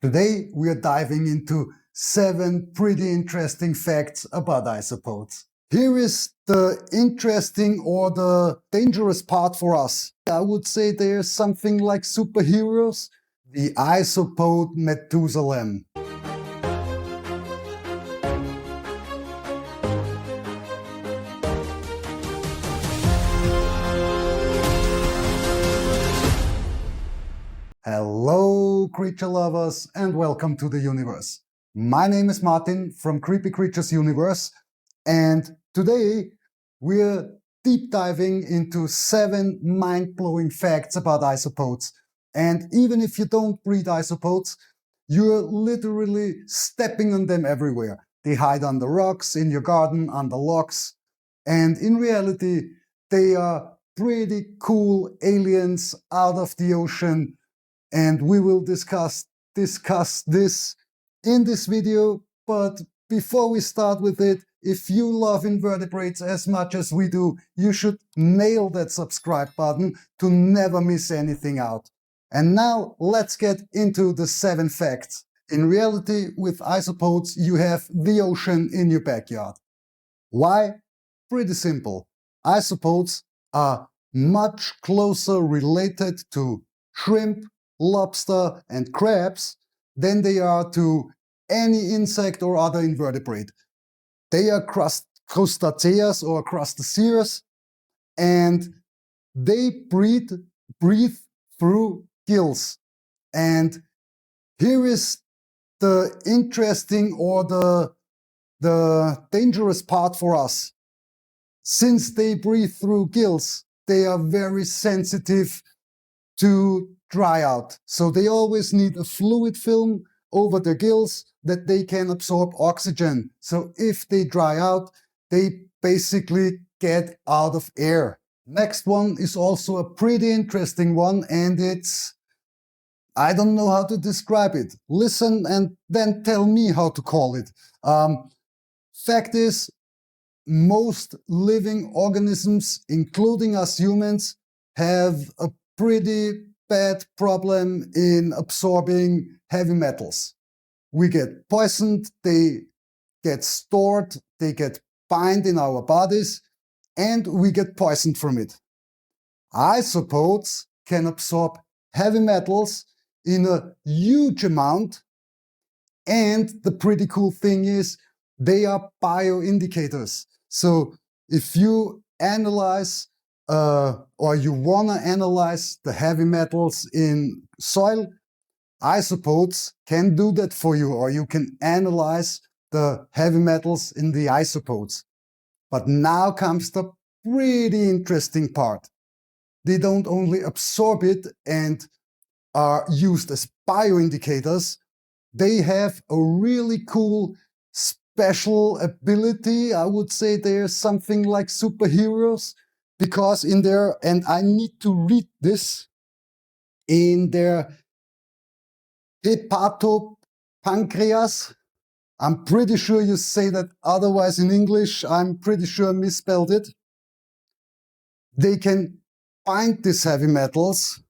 Today we are diving into 7 pretty interesting facts about isopods. Here is the interesting or the dangerous part for us. I would say there's something like superheroes, the isopod Methuselah. Hello, creature lovers, and welcome to the universe. My name is Martin from Creepy Creatures Universe, and today we're deep diving into 7 mind-blowing facts about isopods. And even if you don't breed isopods, you're literally stepping on them everywhere. They hide under rocks, in your garden, under logs, and in reality, they are pretty cool aliens out of the ocean. And we will discuss this in this video. But before we start with it, if you love invertebrates as much as we do, you should nail that subscribe button to never miss anything out. And now let's get into the 7 facts. In reality, with isopods, you have the ocean in your backyard. Why? Pretty simple. Isopods are much closer related to shrimp, lobster, and crabs than they are to any insect or other invertebrate. They are crustaceans or crustaceans, and they breathe through gills. And here is the interesting or the dangerous part for us. Since they breathe through gills, they are very sensitive to dry out. So they always need a fluid film over their gills that they can absorb oxygen. So if they dry out, they basically get out of air. Next one is also a pretty interesting one, and I don't know how to describe it. Listen and then tell me how to call it. Fact is, most living organisms, including us humans, have a pretty bad problem in absorbing heavy metals. We get poisoned, they get stored, they get bind in our bodies, and we get poisoned from it. Isopods can absorb heavy metals in a huge amount, and the pretty cool thing is they are bioindicators. So if you analyze or you want to analyze the heavy metals in soil, isopods can do that for you, or you can analyze the heavy metals in the isopods. But now comes the pretty interesting part. They don't only absorb it and are used as bioindicators, they have a really cool special ability. I would say they're something like superheroes. Because in their, and I need to read this, in their hepatopancreas, I'm pretty sure you say that otherwise in English, I'm pretty sure I misspelled it. They can bind these heavy metals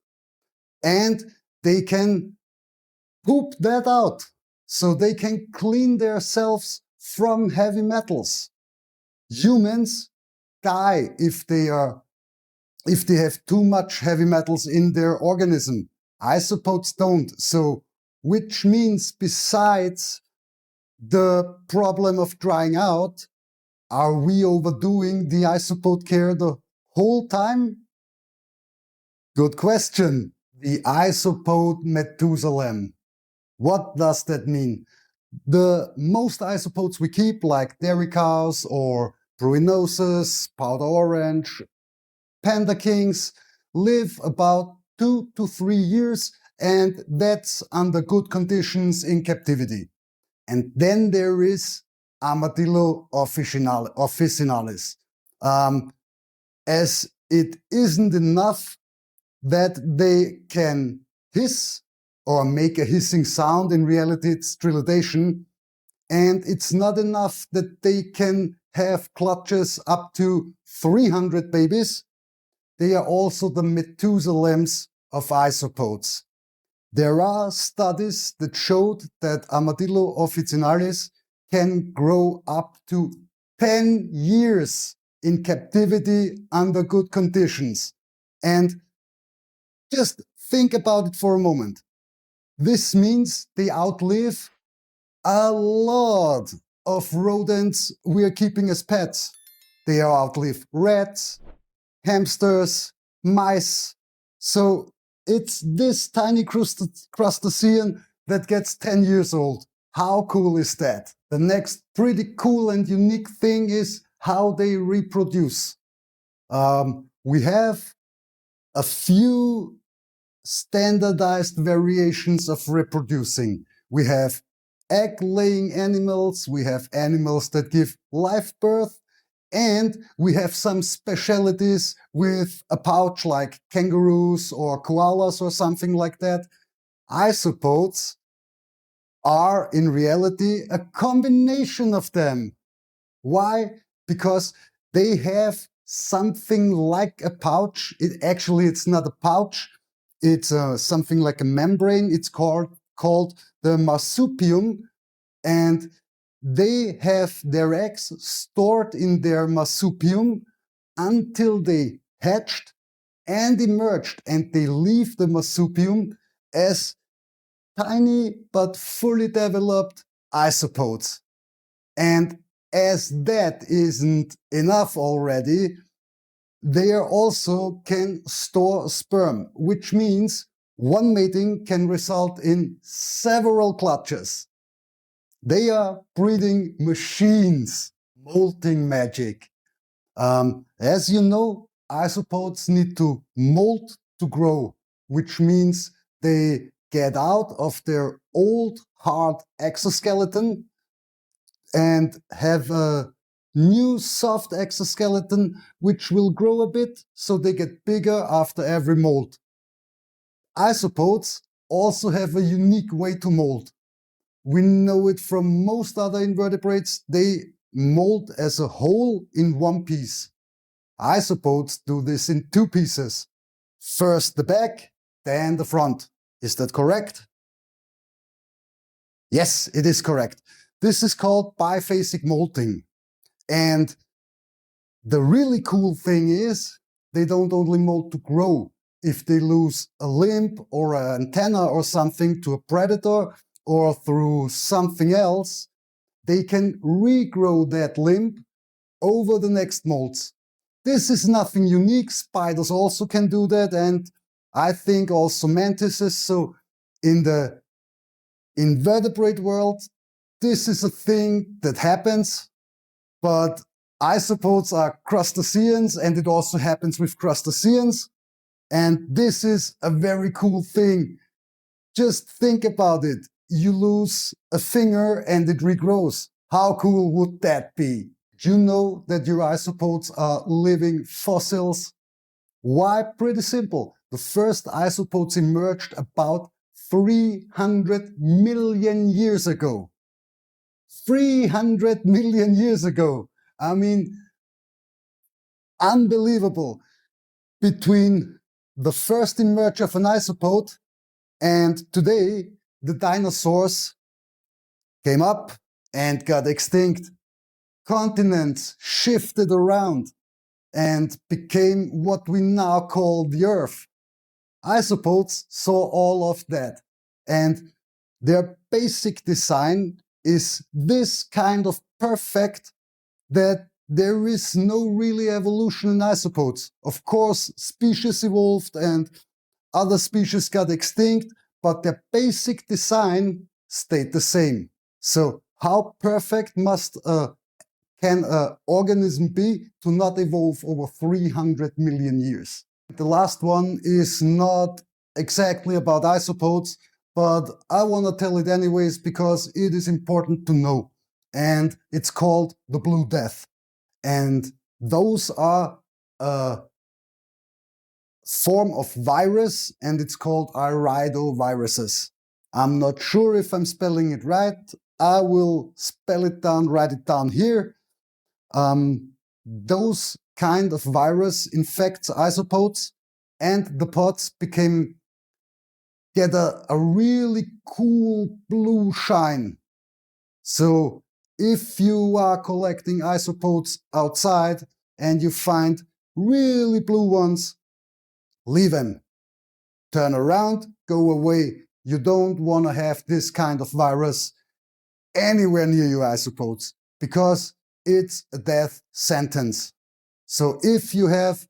and they can poop that out. So they can clean themselves from heavy metals. Humans die if they have too much heavy metals in their organism. Isopods don't. So, which means besides the problem of drying out, are we overdoing the isopod care the whole time? Good question. The isopod Methuselah. What does that mean? The most isopods we keep, like dairy cows or Bruinoses, powder orange, panda kings, live about 2 to 3 years, and that's under good conditions in captivity. And then there is Armadillo officinalis. As it isn't enough that they can hiss or make a hissing sound, in reality it's stridulation, and it's not enough that they can have clutches up to 300 babies. They are also the Methuselahs of isopods. There are studies that showed that Armadillo officinalis can grow up to 10 years in captivity under good conditions. And just think about it for a moment. This means they outlive a lot of rodents we are keeping as pets. They outlive rats, hamsters, mice. So it's this tiny crustacean that gets 10 years old. How cool is that? The next pretty cool and unique thing is how they reproduce. We have a few standardized variations of reproducing. We have egg-laying animals, we have animals that give live birth, and we have some specialities with a pouch like kangaroos or koalas or something like that. Isopods are in reality a combination of them. Why? Because they have something like a pouch. It's not a pouch. It's something like a membrane. It's called the marsupium, and they have their eggs stored in their marsupium until they hatched and emerged, and they leave the marsupium as tiny but fully developed isopods. And as that isn't enough already, they also can store sperm, which means one mating can result in several clutches. They are breeding machines, molting magic. As you know, isopods need to molt to grow, which means they get out of their old hard exoskeleton and have a new soft exoskeleton which will grow a bit, so they get bigger after every molt. Isopods also have a unique way to molt. We know it from most other invertebrates. They molt as a whole in one piece. Isopods do this in two pieces. First the back, then the front. Is that correct? Yes, it is correct. This is called biphasic molting. And the really cool thing is they don't only molt to grow. If they lose a limb or an antenna or something to a predator or through something else, they can regrow that limb over the next molts. This is nothing unique. Spiders also can do that, and I think also mantises. So in the invertebrate world, this is a thing that happens, but isopods are crustaceans, and it also happens with crustaceans. And this is a very cool thing. Just think about it. You lose a finger and it regrows. How cool would that be? Do you know that your isopods are living fossils? Why? Pretty simple. The first isopods emerged about 300 million years ago. 300 million years ago. I mean, unbelievable. Between the first emerge of an isopod and today, the dinosaurs came up and got extinct. Continents shifted around and became what we now call the Earth. Isopods saw all of that, and their basic design is this kind of perfect that there is no really evolution in isopods. Of course, species evolved and other species got extinct, but their basic design stayed the same. So how perfect can an organism be to not evolve over 300 million years? The last one is not exactly about isopods, but I want to tell it anyways because it is important to know. And it's called the Blue Death. And those are a form of virus, and it's called iridoviruses. I'm not sure if I'm spelling it right. I will spell it down, write it down here. Those kind of virus infects isopods, and the pods became get a really cool blue shine. So if you are collecting isopods outside and you find really blue ones, leave them. Turn around, go away. You don't want to have this kind of virus anywhere near your isopods because it's a death sentence. So if you have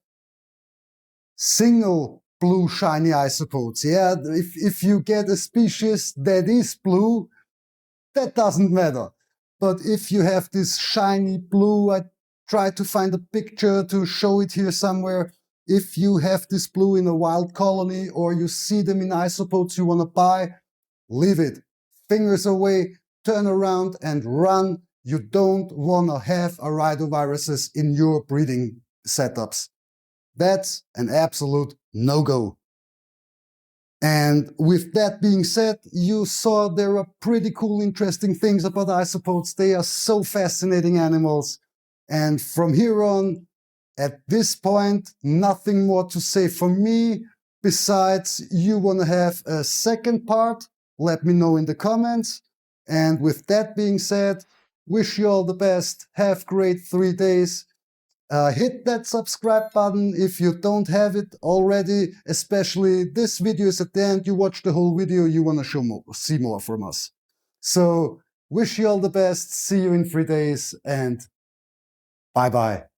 single blue shiny isopods, yeah, if you get a species that is blue, that doesn't matter. But if you have this shiny blue, I tried to find a picture to show it here somewhere. If you have this blue in a wild colony or you see them in isopods you want to buy, leave it. Fingers away, turn around and run. You don't want to have aridoviruses in your breeding setups. That's an absolute no-go. And with that being said, you saw there are pretty cool, interesting things about isopods. They are so fascinating animals. And from here on, at this point, nothing more to say from me. Besides, you want to have a second part? Let me know in the comments. And with that being said, wish you all the best. Have great 3 days. Hit that subscribe button if you don't have it already, especially this video is at the end, you watch the whole video, you want to see more from us. So, wish you all the best, see you in 3 days, and bye-bye.